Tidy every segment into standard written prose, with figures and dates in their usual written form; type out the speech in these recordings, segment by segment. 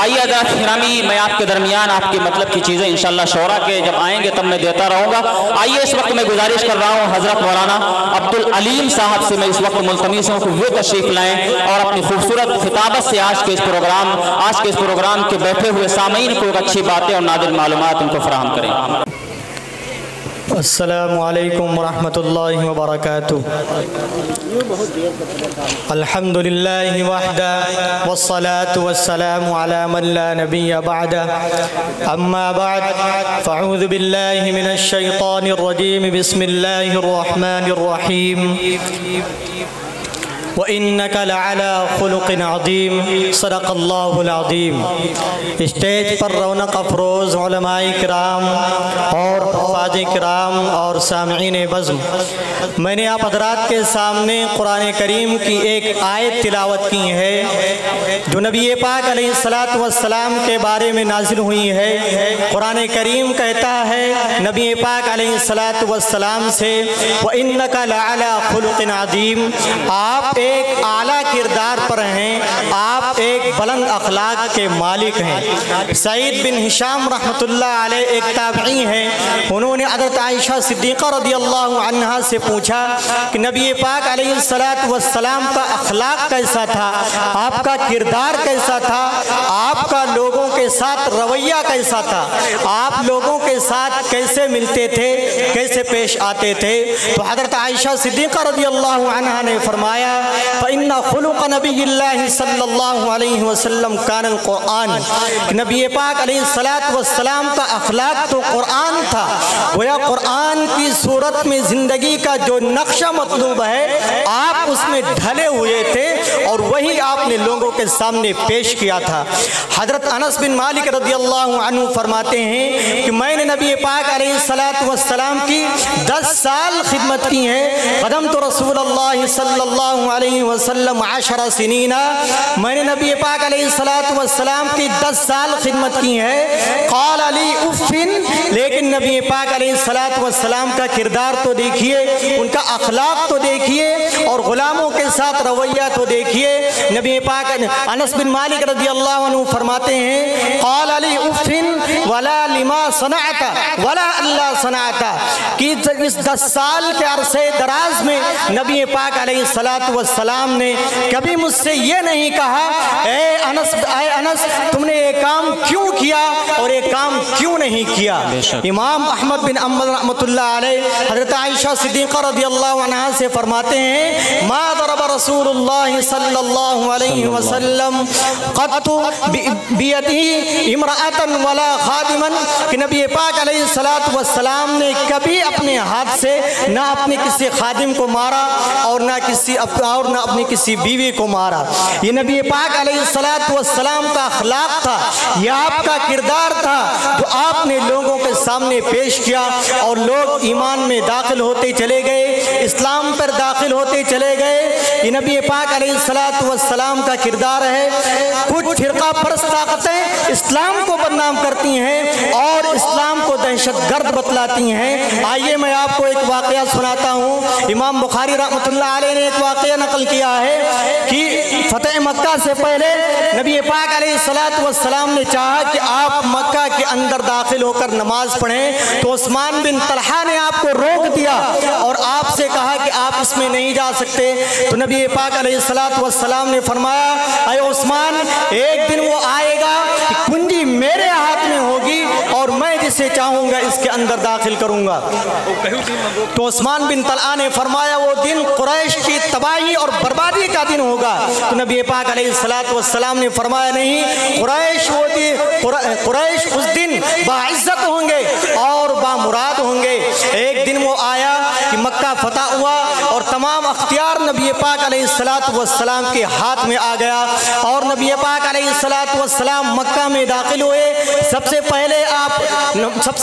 آئیے حضرات گرامی، میں آپ کے درمیان آپ کے مطلب کی چیزیں انشاءاللہ شعرا کے جب آئیں گے تب میں دیتا رہوں گا۔ آئیے اس وقت میں گزارش کر رہا ہوں حضرت مولانا عبدالعلیم صاحب سے، میں اس وقت ملتمس ہوں کہ وہ تشریف لائیں اور اپنی خوبصورت خطابت سے آج کے اس پروگرام کے بیٹھے ہوئے سامعین کو اچھی باتیں اور نادر معلومات ان کو فراہم کریں۔ السلام علیکم ورحمۃ اللہ وبرکاتہ۔ الحمدللہ وحدہ والصلاة والسلام علی من لا نبی بعدہ، اما بعد فاعوذ باللہ من الشیطان الرجیم، بسم اللہ الرحمن الرحیم، وَإِنَّكَ لَعَلَىٰ خُلُقٍ عَظِيمٍ، صدق اللہ العظیم۔ اسٹیج پر رونق افروز علماء کرام اور حفاظ کرام اور سامعین بزم، میں نے آپ حضرات کے سامنے قرآن کریم کی ایک آیت تلاوت کی ہے جو نبی پاک علیہ السلام کے بارے میں نازل ہوئی ہے۔ قرآن کریم کہتا ہے نبی پاک علیہ السلام سے، وَإِنَّكَ لَعَلَىٰ خُلُقٍ عَظِيمٍ، آپ ایک اعلیٰ کردار پر ہیں، آپ ایک بلند اخلاق کے مالک ہیں۔ سعید بن ہشام رحمۃ اللہ علیہ ایک تابعی ہیں، انہوں نے حضرت عائشہ صدیقہ رضی اللہ عنہا سے پوچھا کہ نبی پاک علیہ السلام کا اخلاق کیسا تھا، آپ کا کردار کیسا تھا، آپ کا لوگوں کے ساتھ رویہ کیسا تھا، آپ لوگوں کے ساتھ کیسے ملتے تھے، کیسے پیش آتے تھے؟ تو حضرت عائشہ صدیقہ رضی اللہ عنہا نے فرمایا، فَإِنَّ خُلُقَ نَبِيِّ اللَّهِ صلی اللہ علیہ وسلم کان القرآن، نبی پاک علیہ السلام کا اخلاق تو قرآن تھا، گویا قرآن کی صورت میں زندگی کا جو نقشہ مطلوب ہے آپ اس میں ڈھلے ہوئے تھے اور وہی آپ نے لوگوں کے سامنے پیش کیا تھا۔ حضرت انس بن مالک رضی اللہ عنہ فرماتے ہیں کہ میں نے نبی پاک علیہ السلام کی 10 سال خدمت کی ہے، خدمت رسول اللہ صلی اللہ علیہ وسلم 10 سنین، میں نے نبی پاک علیہ السلام کی 10 سال خدمت کی ہے۔ قال علی افن، لیکن نبی پاک علیہ السلام کا کردار تو دیکھیے، ان کا اخلاق تو دیکھیے اور غلاموں کے ساتھ رویہ تو دیکھیے۔ نبی پاک انس بن مالک رضی اللہ عنہ فرماتے ہیں، قال علی افن ولا لما صنعت ولا اللہ صنعت، کہ اس 10 سال کے عرصے دراز میں نبی پاک علیہ السلام نے کبھی مجھ سے یہ نہیں کہا اے انس تم نے یہ کام کیوں کیا اور یہ کام کیوں نہیں کیا۔ امام احمد بن حنبل رحمۃ اللہ علیہ حضرت عائشہ صدیقہ رضی اللہ عنہا سے فرماتے ہیں، ما ضرب رسول اللہ صلی اللہ علیہ وسلم قط بیدہ امرأۃ ولا خادما، کہ نبی پاک علیہ السلام نے کبھی اپنے ہاتھ سے نہ اپنے کسی خادم کو مارا اور نہ اپنی کسی بیوی کو مارا۔ یہ نبی پاک علیہ السلام کا اخلاق تھا، یہ آپ کا کردار تھا جو آپ نے لوگوں کے سامنے پیش کیا اور لوگ ایمان میں داخل ہوتے چلے گئے، اسلام پر داخل ہوتے چلے گئے۔ یہ نبی پاک علیہ السلام کا کردار ہے۔ کچھ فرقہ پرست طاقتیں اسلام کو بدنام کرتی ہیں اور اسلام کو دہشت گرد بتلاتی ہیں۔ آئیے میں آپ کو ایک واقعہ سناتا ہوں۔ امام بخاری رحمۃ اللہ علیہ نے ایک واقعہ نقل کیا ہے کہ فتح مکہ سے پہلے نبی پاک علیہ السلام نے چاہا کہ آپ مکہ کے اندر داخل ہو کر نماز پڑھیں، تو عثمان بن طلحہ نے آپ کو روک دیا اور آپ سے کہا کہ آپ اس میں نہیں جا سکتے۔ تو نبی پاک علیہ السلام نے فرمایا، اے عثمان، ایک دن وہ آئے گا کہ کنجی میرے ہاتھ میں ہوگی اور میں جسے چاہوں گا اس کے اندر داخل کروں گا۔ تو عثمان بن طلحہ نے فرمایا وہ دن قریش کی تباہی اور بربادی کا دن ہوگا۔ تو نبی پاک علیہ السلام نے فرمایا نہیں، قریش اس دن باعزت ہوں گے اور بامراد ہوں گے۔ ایک دن وہ آیا کہ مکہ فتح ہوا اور تمام اختیار نبی پاک علیہ السلام کے ہاتھ میں آ گیا اور نبی پاک علیہ السلام مکہ میں داخل ہوئے۔ سب سے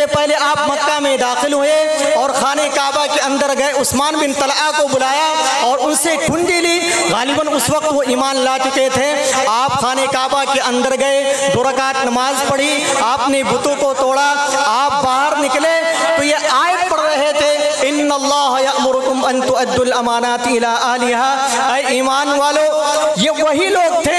پہلے آپ مکہ میں داخل ہوئے اور خانہ کعبہ کے اندر گئے، عثمان بن طلحہ کو بلایا اور ان سے کنجی لی۔ غالباً اس وقت وہ ایمان لا چکے تھے۔ آپ خانہ کعبہ کے اندر گئے، 2 رکعت نماز پڑھی، آپ نے بتوں کو توڑا، آپ باہر نکلے تو یہ آیت پڑھ رہے تھے، ان اللہ یأمرکم ان تؤدوا الامانات الی اہلہا۔ اے ایمان والو، یہ وہی لوگ تھے